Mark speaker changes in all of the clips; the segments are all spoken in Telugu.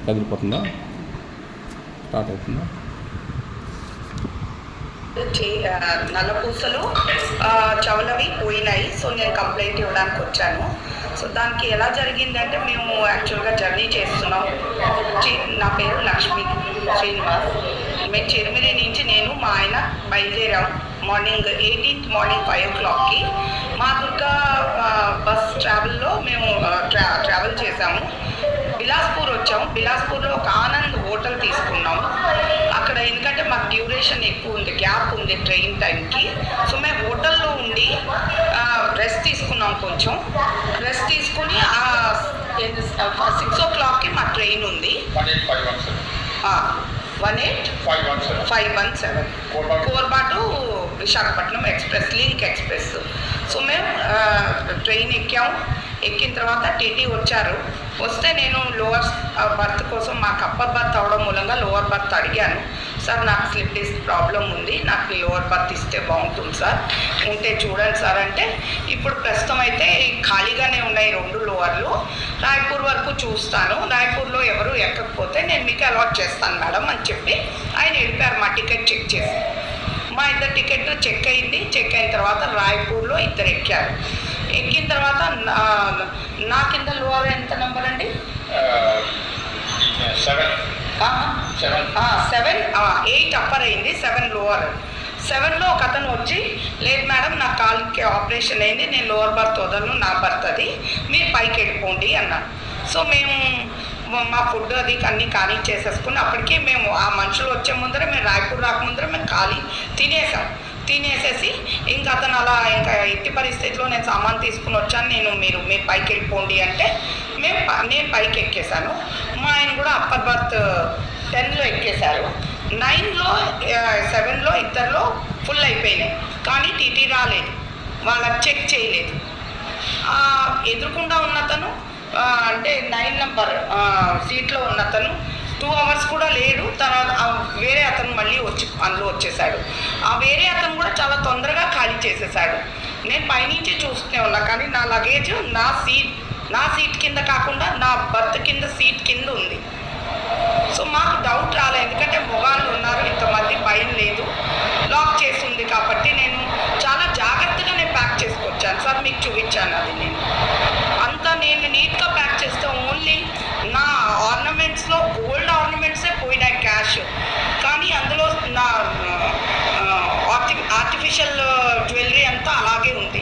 Speaker 1: కదిలిపోతుందా, స్టార్ట్ అవుతుందా?
Speaker 2: నల్లపూసలు చవలవి పోయినాయి. సో నేను కంప్లైంట్ ఇవ్వడానికి వచ్చాను. సో దానికి ఎలా జరిగిందంటే, మేము యాక్చువల్గా జర్నీ చేస్తున్నాం. నా పేరు లక్ష్మి శ్రీనివాస్. మేము చిరుమిలి నుంచి నేను మా ఆయన బయలుదేరాం. మార్నింగ్ 18th మార్నింగ్ 5 o'clockకి మా దుర్గా బస్ ట్రావెల్లో మేము ట్రావెల్ చేసాము. బిలాస్పూర్ వచ్చాము. బిలాస్పూర్లో ఒక ఆనంద్ హోటల్ తీసుకున్నాము. అక్కడ ఎందుకంటే మాకు డ్యూరేషన్ ఎక్కువ ఉంది, గ్యాప్ ఉంది ట్రైన్ టైంకి. సో మేము హోటల్లో ఉండి రెస్ట్ తీసుకున్నాం. కొంచెం రెస్ట్ తీసుకుని 6 o'clockకి మా ట్రైన్ ఉంది. 18517 Korba to Visakhapatnam express, link express. So మేము ట్రైన్ ఎక్కిన తర్వాత టీటీ వచ్చారు. వస్తే నేను లోవర్ బర్త్ కోసం, మాకు అప్పర్ బర్త్ అవడం మూలంగా లోవర్ బర్త్ అడిగాను. సార్ నాకు స్లిప్ డిస్క్ ప్రాబ్లం ఉంది, నాకు లోవర్ బర్త్ ఇస్తే బాగుంటుంది సార్, ఉంటే చూడండి సార్ అంటే, ఇప్పుడు ప్రస్తుతం అయితే ఖాళీగానే ఉన్నాయి 2 లోవర్లు. రాయ్పూర్ వరకు చూస్తాను, రాయ్పూర్లో ఎవరు ఎక్కకపోతే నేను మీకు అలాట్ చేస్తాను మేడం అని చెప్పి ఆయన వెళ్ళిపోయారు. మా టికెట్ చెక్ చేసి, మా ఇద్దరు టికెట్ చెక్ అయింది. చెక్ అయిన తర్వాత రాయ్పూర్లో ఇద్దరు ఎక్కారు. ఎక్కిన తర్వాత నా కింద లోవర్ ఎంత నెంబర్ అండి? 8 అప్పర్ అయింది, 7 లోవర్. 7లో ఒక అతను వచ్చి, లేదు మేడం నా కాలుకి ఆపరేషన్ అయింది, నేను లోవర్ బర్త్ వదలను, నా బర్త్ అది, మీరు పైకి వెళ్ళిపోండి అన్నాను. సో మేము మా ఫుడ్ అది అన్నీ ఖాళీ చేసేసుకుని, అప్పటికే మేము ఆ మనుషులు వచ్చే ముందర, మేము రాయ్పూర్ రాకముందర మేము ఖాళీ తినేసేసి, ఇంకా అతను అలా ఇంకా ఎట్టి పరిస్థితిలో నేను సామాన్ తీసుకుని వచ్చాను, మీరు పైకి వెళ్ళిపోండి అంటే నేను పైకి ఎక్కేశాను. మా ఆయన కూడా అప్పర్ బర్త్ 10లో ఎక్కేశారు. 9లో 7లో ఇద్దరిలో ఫుల్ అయిపోయినాయి. కానీ టీటీ రాలేదు, వాళ్ళకి చెక్ చేయలేదు. ఎదురుకుండా ఉన్నతను అంటే 9 నెంబర్ సీట్లో ఉన్నతను 2 hours కూడా లేడు. తర్వాత వేరే అతను మళ్ళీ అందులో వచ్చేసాడు. ఆ వేరే అతను కూడా చాలా తొందరగా ఖాళీ చేసేసాడు. నేను పైనుంచి చూస్తూనే ఉన్నా, కానీ నా లగేజ్ నా సీట్ కింద కాకుండా నా బర్త్ కింద సీట్ కింద ఉంది. సో మాకు డౌట్ రాలేదు, ఎందుకంటే మొగాళ్ళు ఉన్నారు, ఇంతమంది భయం లేదు, లాక్ చేసి ఉంది కాబట్టి నేను చాలా జాగ్రత్తగా ప్యాక్ చేసుకొచ్చాను సార్. మీకు చూపించాను అది. నేను నీట్గా ప్యాక్ చేస్తే ఓన్లీ నా ఆర్నమెంట్స్లో గోల్డ్ ఆర్నమెంట్సే పోయినాయి, క్యాష్. కానీ అందులో నా ఆర్టిఫిషియల్ జ్యువెలరీ అంతా అలాగే ఉంది.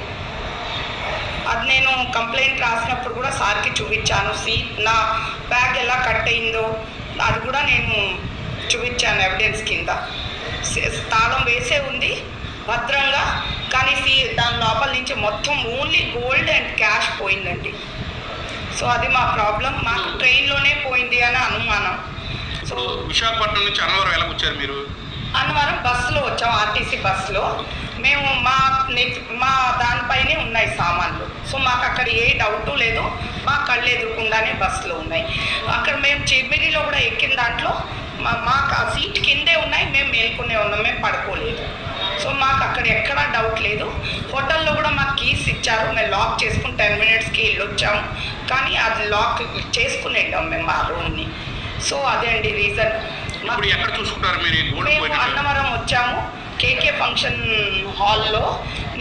Speaker 2: అది నేను కంప్లైంట్ రాసినప్పుడు కూడా సార్కి చూపించాను. నా బ్యాగ్ ఎలా కట్ అయిందో అది కూడా నేను చూపించాను ఎవిడెన్స్ కింద. తాళం వేసే ఉంది భద్రంగా, కానీ దాని లోపల నుంచి మొత్తం ఓన్లీ గోల్డ్ అండ్ క్యాష్ పోయిందండి. సో అది మా ప్రాబ్లం. మాకు ట్రైన్లోనే పోయింది అని అనుమానం.
Speaker 1: సో విశాఖపట్నం నుంచి అన్నవరం ఎలా వచ్చారు మీరు?
Speaker 2: అన్నవరం బస్సులో వచ్చాం, ఆర్టీసీ బస్సులో. మేము మా దానిపైనే ఉన్నాయి సామాన్లు. సో మాకు అక్కడ ఏ డౌటు లేదు, మా కళ్ళు ఎదురకుండానే బస్సులో ఉన్నాయి. అక్కడ మేము చిర్మిరిలో కూడా ఎక్కిన దాంట్లో మాకు ఆ సీట్ కిందే ఉన్నాయి, మేము మేల్కొనే ఉన్నాం, మేము పడుకోలేదు. సో మాకు అక్కడ ఎక్కడా డౌట్ లేదు. హోటల్లో కూడా మాకు కీస్ ఇచ్చారు, మేము లాక్ చేసుకుని 10 minutesకి వెళ్ళొచ్చాము. కానీ అది లాక్ చేసుకుని వెళ్ళాం మేము ఆ రూమ్ని. సో అదే అండి రీజన్. మేము అన్నవరం వచ్చాము, కేకే ఫంక్షన్ హాల్లో.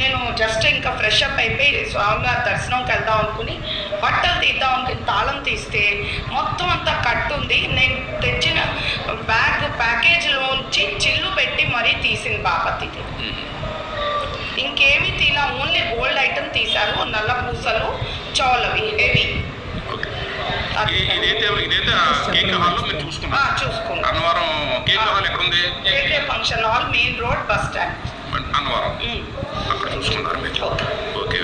Speaker 2: నేను జస్ట్ ఇంకా ఫ్రెష్ అప్ అయిపోయి స్వామివారి దర్శనంకి వెళ్దాం అనుకుని బట్టలు తీద్దాం అనుకుని తాళం తీస్తే మొత్తం అంతా కట్టుంది. నేను తెచ్చిన ప్యాకేజీలోంచి చిల్లు పెట్టి మరీ తీసింది బాపతిది. ఇంకేమీ తీలా, ఓన్లీ గోల్డ్ ఐటమ్ తీశారు. నల్ల పూసలు, చౌలవి హెవీ. చూసుకున్నాం.
Speaker 1: అన్నవరం కేకే హాల్ ఎక్కడ ఉంది?
Speaker 2: KK function hall, main road, bus stand,
Speaker 1: Annavaram. అక్కడ చూసుకున్నారు మీరు. ఓకే.